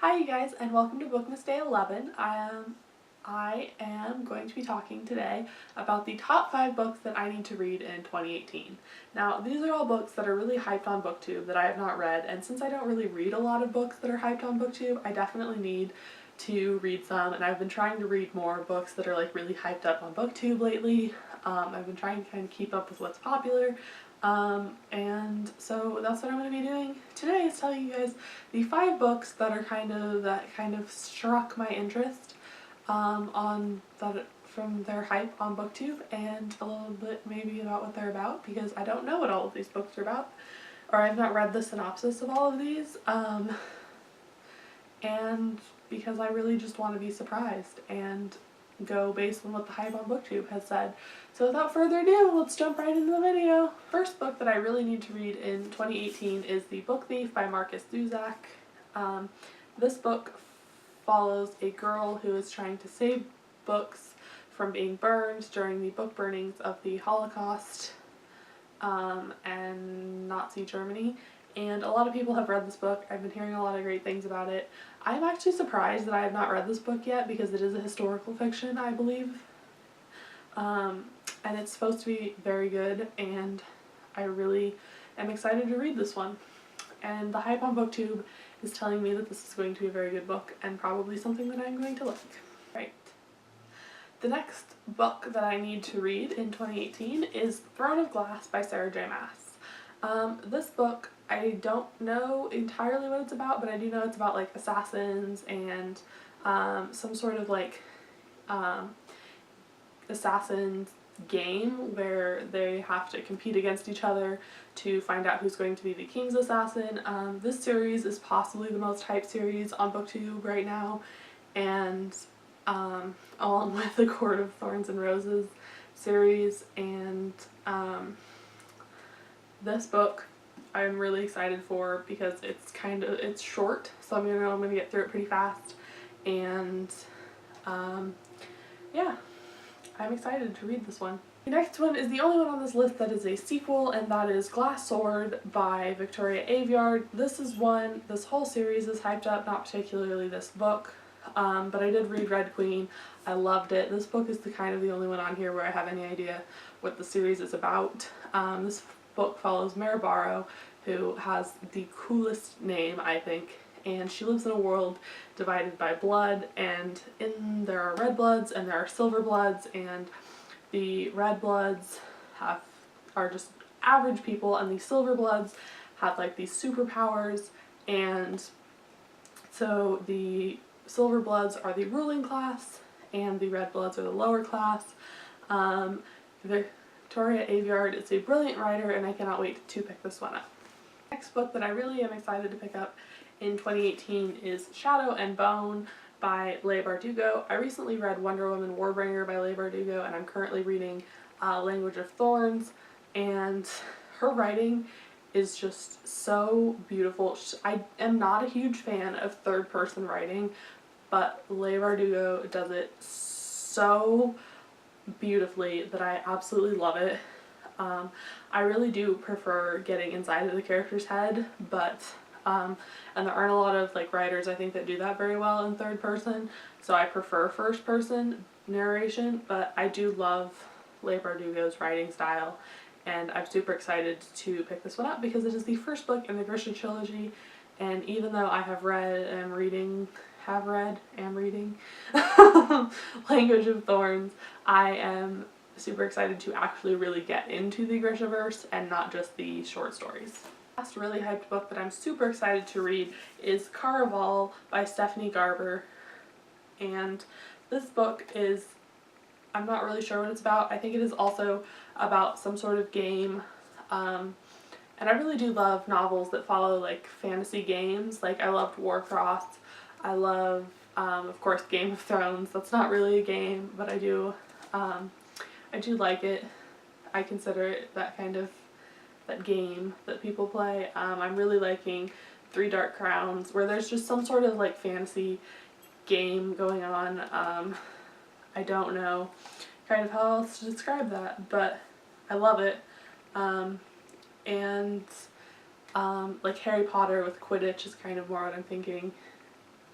Hi you guys, and welcome to Bookmas Day 11. I am going to be talking today about the top 5 books that I need to read in 2018. Now, these are all books that are really hyped on BookTube that I have not read, and since I don't really read a lot of books that are hyped on BookTube, I definitely need to read some, and I've been trying to read more books that are like really hyped up on BookTube lately. I've been trying to kind of keep up with what's popular. And so that's what I'm going to be doing today, is telling you guys the 5 books that kind of struck my interest from their hype on BookTube, and a little bit maybe about what they're about, because I don't know what all of these books are about, or I've not read the synopsis of all of these, and because I really just want to be surprised and go based on what the hype on BookTube has said. So without further ado, let's jump right into the video. First book that I really need to read in 2018 is The Book Thief by Marcus Zusak. This book follows a girl who is trying to save books from being burned during the book burnings of the Holocaust and Nazi Germany. And a lot of people have read this book. I've been hearing a lot of great things about it. I'm actually surprised that I have not read this book yet, because it is a historical fiction, I believe. And it's supposed to be very good, and I really am excited to read this one. And the hype on BookTube is telling me that this is going to be a very good book, and probably something that I'm going to like. Right. The next book that I need to read in 2018 is Throne of Glass by Sarah J. Maas. This book, I don't know entirely what it's about, but I do know it's about like assassins and some sort of like assassins game where they have to compete against each other to find out who's going to be the king's assassin. This series is possibly the most hyped series on BookTube right now, and along with the Court of Thorns and Roses series, and this book I'm really excited for because it's short, so I'm gonna get through it pretty fast, and yeah, I'm excited to read this one. The next one is the only one on this list that is a sequel, and that is Glass Sword by Victoria Aveyard. This whole series is hyped up, not particularly this book, but I did read Red Queen. I loved it. This book is the only one on here where I have any idea what the series is about. This book follows Maribaro, who has the coolest name, I think, and she lives in a world divided by blood, and there are red bloods and there are silver bloods, and the red bloods are just average people, and the silver bloods have like these superpowers, and so the silver bloods are the ruling class and the red bloods are the lower class. Victoria Aveyard is a brilliant writer, and I cannot wait to pick this one up. The next book that I really am excited to pick up in 2018 is Shadow and Bone by Leigh Bardugo. I recently read Wonder Woman Warbringer by Leigh Bardugo, and I'm currently reading Language of Thorns, and her writing is just so beautiful. I am not a huge fan of third-person writing, but Leigh Bardugo does it so beautifully that I absolutely love it. I really do prefer getting inside of the character's head, but and there aren't a lot of like writers I think that do that very well in third person, so I prefer first person narration, but I do love Leigh Bardugo's writing style, and I'm super excited to pick this one up because it is the first book in the Grisha trilogy, and even though I have read and am reading Language of Thorns, I am super excited to actually really get into the Grishaverse and not just the short stories. The last really hyped book that I'm super excited to read is Karvall by Stephanie Garber, and this book is, I'm not really sure what it's about. I think it is also about some sort of game, and I really do love novels that follow like fantasy games. Like I loved Warcraft, I love of course Game of Thrones. That's not really a game, but I do like it. I consider it that game that people play. I'm really liking Three Dark Crowns, where there's just some sort of like fantasy game going on. I don't know kind of how else to describe that, but I love it. And like Harry Potter with Quidditch is kind of more what I'm thinking.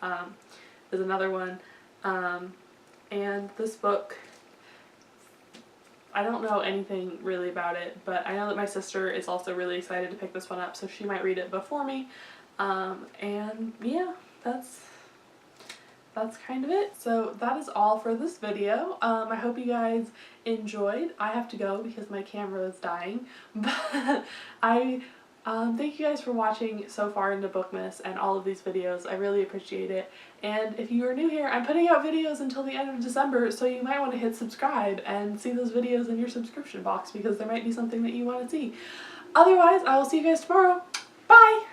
is another one. And this book, I don't know anything really about it, but I know that my sister is also really excited to pick this one up, so she might read it before me. And yeah, that's kind of it. So that is all for this video. I hope you guys enjoyed. I have to go because my camera is dying, but I thank you guys for watching so far into Bookmas and all of these videos. I really appreciate it. And if you are new here, I'm putting out videos until the end of December, so you might want to hit subscribe and see those videos in your subscription box because there might be something that you want to see. Otherwise, I will see you guys tomorrow. Bye!